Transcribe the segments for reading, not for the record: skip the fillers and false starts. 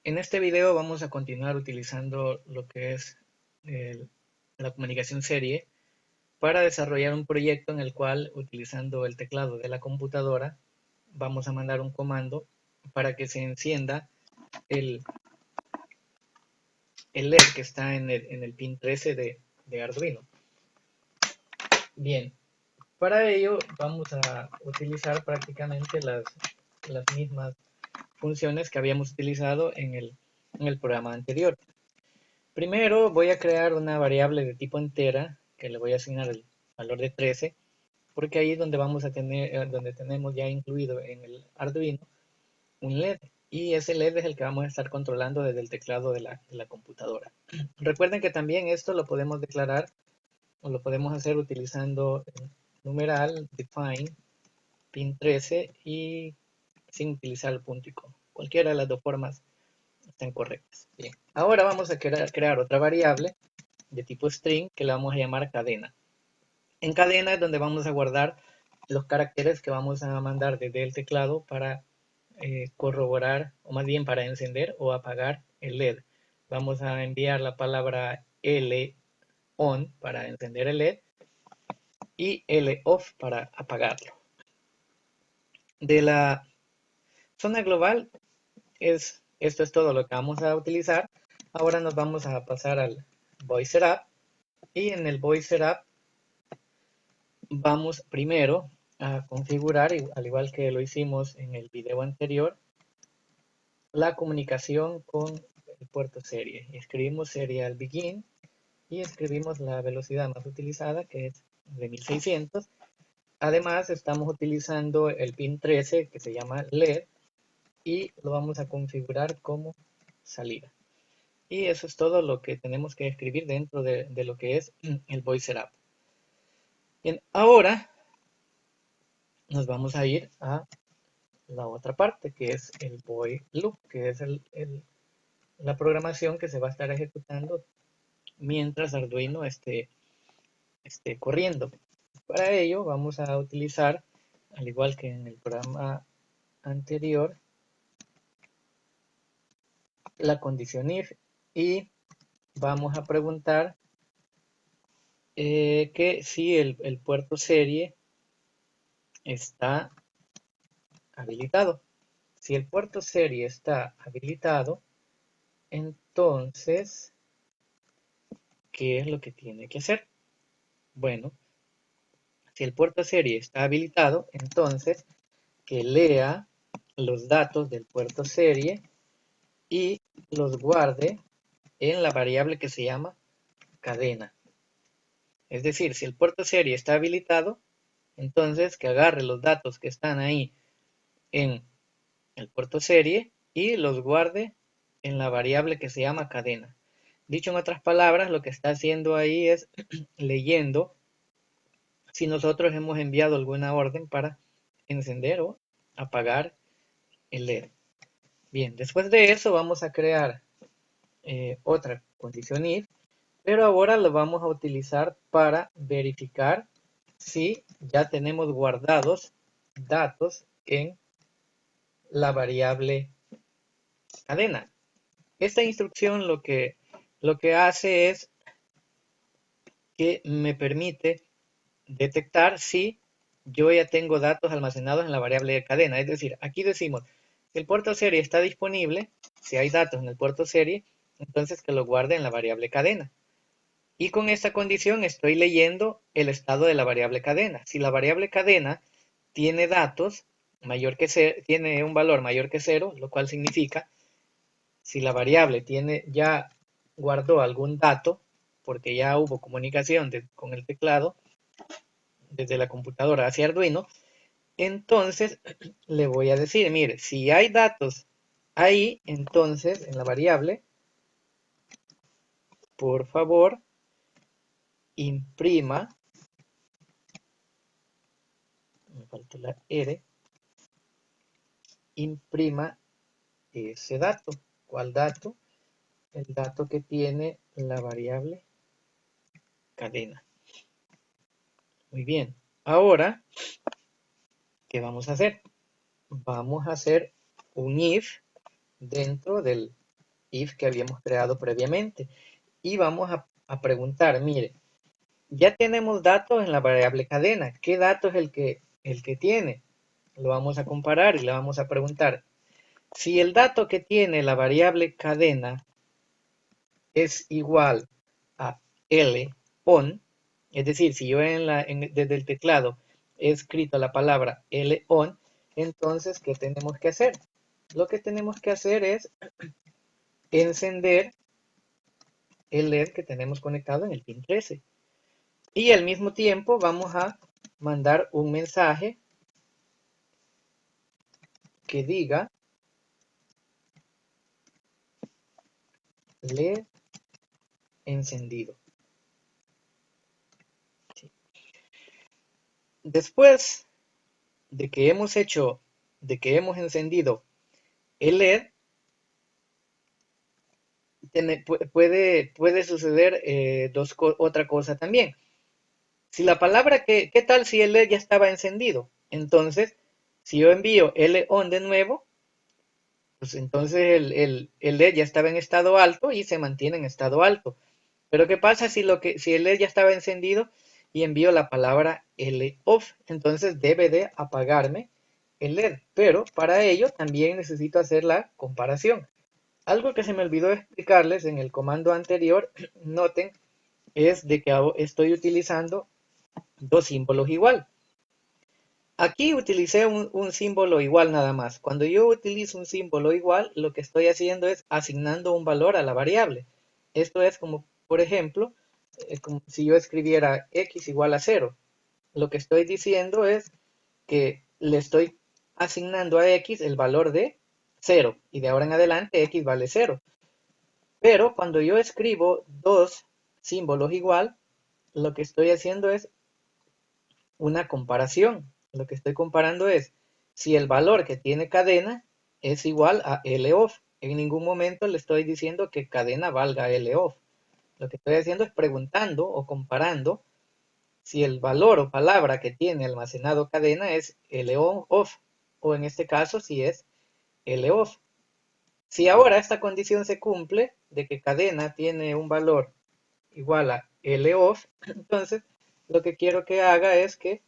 En este video vamos a continuar utilizando lo que es el- la comunicación serie para desarrollar un proyecto en el cual, utilizando el teclado de la computadora, vamos a mandar un comando para que se encienda el, el LED que está en el pin 13 de Arduino. Bien, para ello vamos a utilizar prácticamente las mismas funciones que habíamos utilizado en el programa anterior. Primero voy a crear una variable de tipo entera que le voy a asignar el valor de 13, porque ahí es donde vamos a tener, donde tenemos ya incluido en el Arduino un LED, y ese LED es el que vamos a estar controlando desde el teclado de la computadora. Recuerden que también esto lo podemos declarar o lo podemos hacer utilizando el numeral define pin 13 y sin utilizar el punto y coma. Cualquiera de las dos formas están correctas. Bien, ahora vamos a crear otra variable de tipo string que le vamos a llamar cadena. En cadena es donde vamos a guardar los caracteres que vamos a mandar desde el teclado para corroborar, o más bien para encender o apagar el LED. Vamos a enviar la palabra L on para encender el LED y L off para apagarlo. De la zona global, esto es todo lo que vamos a utilizar. Ahora nos vamos a pasar al void setup, y en el void setup vamos primero a configurar, al igual que lo hicimos en el video anterior, la comunicación con el puerto serie. Escribimos serial begin y escribimos la velocidad más utilizada, que es de 1600. Además, estamos utilizando el pin 13 que se llama LED y lo vamos a configurar como salida. Y eso es todo lo que tenemos que escribir dentro de lo que es el void setup. Bien, ahora nos vamos a ir a la otra parte, que es el void loop, que es la programación que se va a estar ejecutando mientras Arduino esté corriendo. Para ello vamos a utilizar, al igual que en el programa anterior, la condición if, y vamos a preguntar que si el puerto serie está habilitado. Si el puerto serie está habilitado, entonces, ¿qué es lo que tiene que hacer? Bueno, si el puerto serie está habilitado, entonces que lea los datos del puerto serie y los guarde en la variable que se llama cadena. Es decir, si el puerto serie está habilitado, entonces que agarre los datos que están ahí en el puerto serie y los guarde en la variable que se llama cadena. Dicho en otras palabras, lo que está haciendo ahí es leyendo si nosotros hemos enviado alguna orden para encender o apagar el LED. Bien, después de eso vamos a crear otra condición if, pero ahora lo vamos a utilizar para verificar si ya tenemos guardados datos en la variable cadena. Esta instrucción lo que hace es que me permite detectar si yo ya tengo datos almacenados en la variable de cadena. Es decir, aquí decimos, si el puerto serie está disponible, si hay datos en el puerto serie, entonces que lo guarde en la variable cadena. Y con esta condición estoy leyendo el estado de la variable cadena. Si la variable cadena tiene datos mayor que tiene un valor mayor que 0, lo cual significa si la variable ya guardó algún dato, porque ya hubo comunicación con el teclado desde la computadora hacia Arduino, entonces le voy a decir, mire, si hay datos ahí, entonces en la variable, por favor, imprima, me falta la R, imprima ese dato. ¿Cuál dato? El dato que tiene la variable cadena. Muy bien. Ahora, ¿qué vamos a hacer? Vamos a hacer un if dentro del if que habíamos creado previamente. Y vamos a preguntar, mire, ya tenemos datos en la variable cadena. ¿Qué dato es el que tiene? Lo vamos a comparar y le vamos a preguntar. Si el dato que tiene la variable cadena es igual a L on, es decir, si yo desde el teclado he escrito la palabra L on, entonces, ¿qué tenemos que hacer? Lo que tenemos que hacer es encender el LED que tenemos conectado en el pin 13. Y al mismo tiempo vamos a mandar un mensaje que diga LED encendido. Después de que hemos encendido el LED, puede suceder otra cosa también. Si la palabra ¿qué tal si el LED ya estaba encendido? Entonces, si yo envío L on de nuevo, pues entonces el LED ya estaba en estado alto y se mantiene en estado alto. Pero ¿qué pasa si el LED ya estaba encendido y envío la palabra L off? Entonces debe de apagarme el LED. Pero para ello también necesito hacer la comparación. Algo que se me olvidó explicarles en el comando anterior, noten, es de que estoy utilizando dos símbolos igual. Aquí utilicé un símbolo igual nada más. Cuando yo utilizo un símbolo igual, lo que estoy haciendo es asignando un valor a la variable. Esto es como, por ejemplo, como si yo escribiera x igual a 0. Lo que estoy diciendo es que le estoy asignando a x el valor de 0 y de ahora en adelante x vale 0. Pero cuando yo escribo dos símbolos igual, lo que estoy haciendo es una comparación. Lo que estoy comparando es si el valor que tiene cadena es igual a L-off. En ningún momento le estoy diciendo que cadena valga L-off. Lo que estoy haciendo es preguntando o comparando si el valor o palabra que tiene almacenado cadena es L-off o en este caso si es L-off. Si ahora esta condición se cumple de que cadena tiene un valor igual a L-off, entonces lo que quiero que haga es que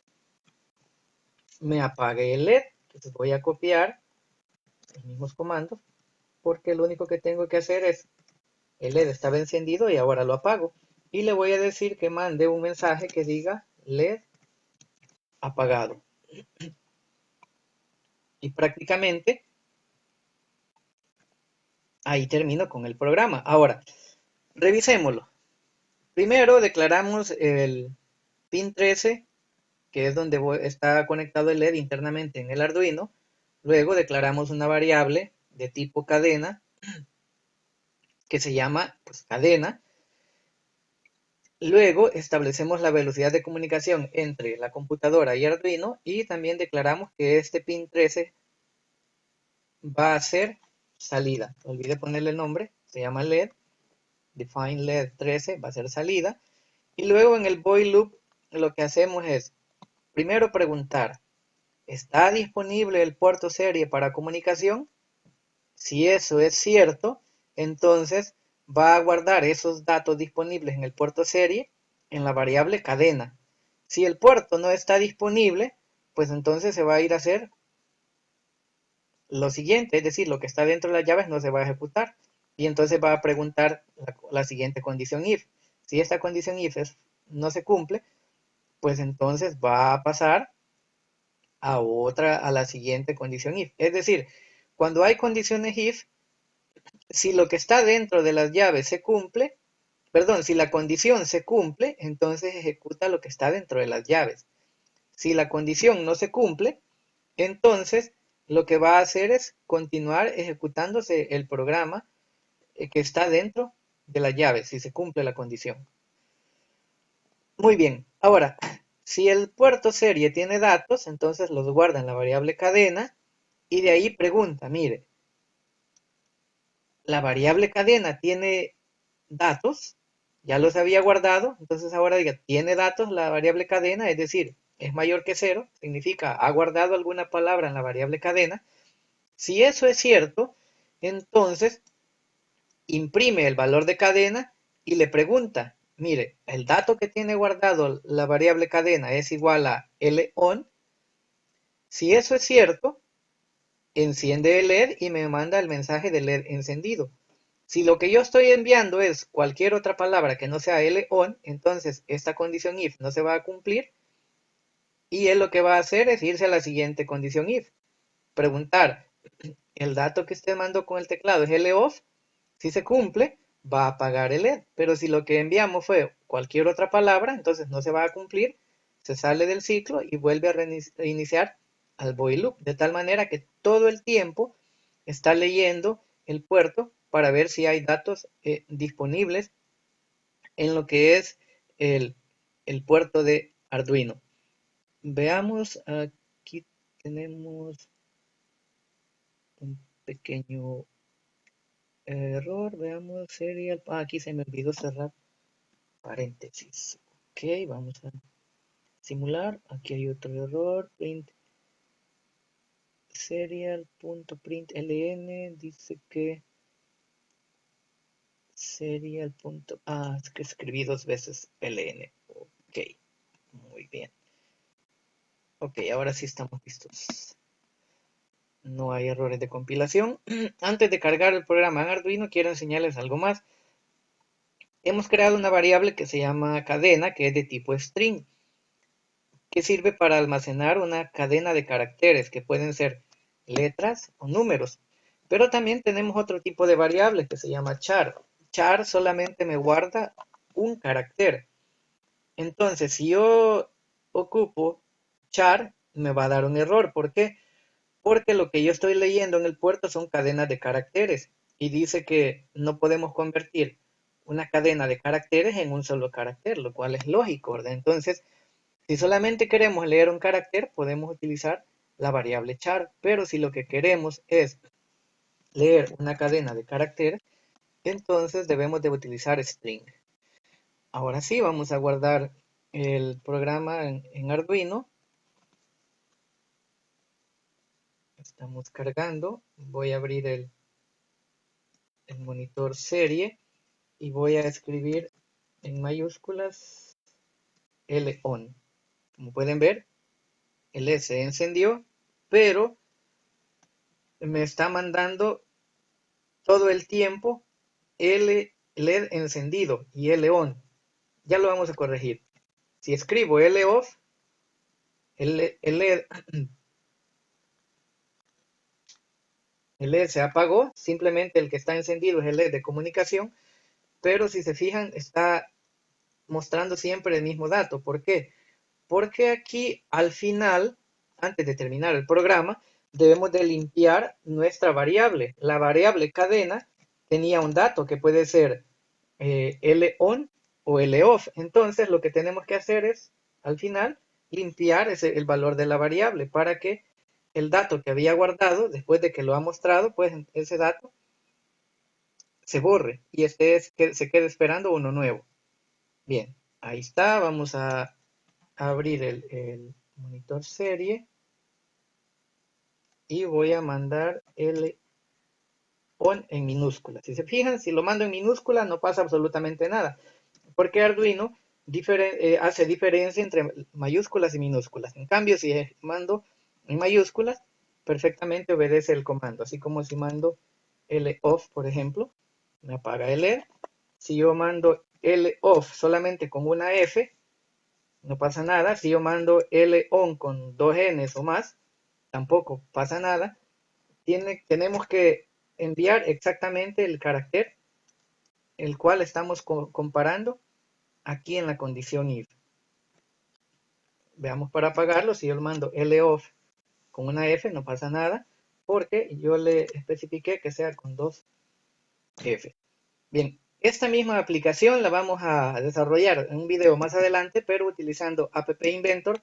me apague el LED. Entonces voy a copiar los mismos comandos porque lo único que tengo que hacer es el LED estaba encendido y ahora lo apago. Y le voy a decir que mande un mensaje que diga LED apagado. Y prácticamente ahí termino con el programa. Ahora, revisémoslo. Primero declaramos el pin 13, que es donde está conectado el LED internamente en el Arduino. Luego declaramos una variable de tipo cadena que se llama pues, cadena. Luego establecemos la velocidad de comunicación entre la computadora y Arduino y también declaramos que este pin 13 va a ser salida. Olvidé ponerle el nombre, se llama LED, define LED 13, va a ser salida. Y luego en el void loop lo que hacemos es primero preguntar, ¿está disponible el puerto serie para comunicación? Si eso es cierto, entonces va a guardar esos datos disponibles en el puerto serie en la variable cadena. Si el puerto no está disponible, pues entonces se va a ir a hacer lo siguiente, es decir, lo que está dentro de las llaves no se va a ejecutar. Y entonces va a preguntar la siguiente condición if. Si esta condición if no se cumple, pues entonces va a pasar a la siguiente condición if. Es decir, cuando hay condiciones if, si lo que está dentro de las llaves se cumple, perdón, si la condición se cumple, entonces ejecuta lo que está dentro de las llaves. Si la condición no se cumple, entonces lo que va a hacer es continuar ejecutándose el programa que está dentro de las llaves, si se cumple la condición. Muy bien, ahora, si el puerto serie tiene datos, entonces los guarda en la variable cadena y de ahí pregunta, mire, la variable cadena tiene datos, ya los había guardado, entonces ahora diga, tiene datos la variable cadena, es decir, es mayor que 0, significa ha guardado alguna palabra en la variable cadena. Si eso es cierto, entonces imprime el valor de cadena y le pregunta, mire, el dato que tiene guardado la variable cadena es igual a LON. Si eso es cierto, enciende el LED y me manda el mensaje de LED encendido. Si lo que yo estoy enviando es cualquier otra palabra que no sea LON, entonces esta condición if no se va a cumplir y él lo que va a hacer es irse a la siguiente condición if. Preguntar, ¿el dato que usted mandó con el teclado es LOFF? Si se cumple, va a apagar el LED. Pero si lo que enviamos fue cualquier otra palabra, entonces no se va a cumplir, se sale del ciclo y vuelve a reiniciar al void loop, de tal manera que todo el tiempo está leyendo el puerto para ver si hay datos disponibles en lo que es el, el puerto de Arduino. Veamos, aquí tenemos un pequeño error, veamos serial, aquí se me olvidó cerrar paréntesis. Ok, vamos a simular, aquí hay otro error, print serial.println, dice que serial. Es que escribí dos veces ln, ok, muy bien. Ok, ahora sí estamos listos. No hay errores de compilación. Antes de cargar el programa en Arduino, quiero enseñarles algo más. Hemos creado una variable que se llama cadena, que es de tipo string, que sirve para almacenar una cadena de caracteres, que pueden ser letras o números. Pero también tenemos otro tipo de variable que se llama char. Char solamente me guarda un carácter. Entonces, si yo ocupo char, me va a dar un error. ¿Por qué? Porque lo que yo estoy leyendo en el puerto son cadenas de caracteres y dice que no podemos convertir una cadena de caracteres en un solo carácter, lo cual es lógico, ¿verdad? Entonces, si solamente queremos leer un carácter, podemos utilizar la variable char, pero si lo que queremos es leer una cadena de caracteres, entonces debemos de utilizar string. Ahora sí, vamos a guardar el programa en Arduino. Estamos cargando. Voy a abrir el monitor serie y voy a escribir en mayúsculas LON. Como pueden ver, el S encendió, pero me está mandando todo el tiempo LED encendido y LON. Ya lo vamos a corregir. Si escribo LOFF, el LED, el LED se apagó, simplemente el que está encendido es el LED de comunicación, pero si se fijan está mostrando siempre el mismo dato. ¿Por qué? Porque aquí al final, antes de terminar el programa, debemos de limpiar nuestra variable. La variable cadena tenía un dato que puede ser LON o LOFF. Entonces lo que tenemos que hacer es, al final, limpiar el valor de la variable para que el dato que había guardado, después de que lo ha mostrado, pues ese dato se borre y se quede esperando uno nuevo. Bien, ahí está. Vamos a abrir el monitor serie y voy a mandar el on en minúscula. Si se fijan, si lo mando en minúscula no pasa absolutamente nada, porque Arduino hace diferencia entre mayúsculas y minúsculas. En cambio, si mando en mayúsculas, perfectamente obedece el comando, así como si mando LOFF, por ejemplo, me apaga el LED. Si yo mando LOFF solamente con una F, no pasa nada. Si yo mando LON con dos Ns o más, tampoco pasa nada. Tenemos que enviar exactamente el carácter el cual estamos comparando aquí en la condición if. Veamos para apagarlo, si yo le mando LOFF con una F no pasa nada, porque yo le especifiqué que sea con dos F. Bien, esta misma aplicación la vamos a desarrollar en un video más adelante, pero utilizando App Inventor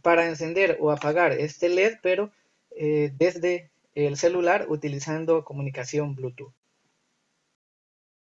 para encender o apagar este LED, pero desde el celular utilizando comunicación Bluetooth.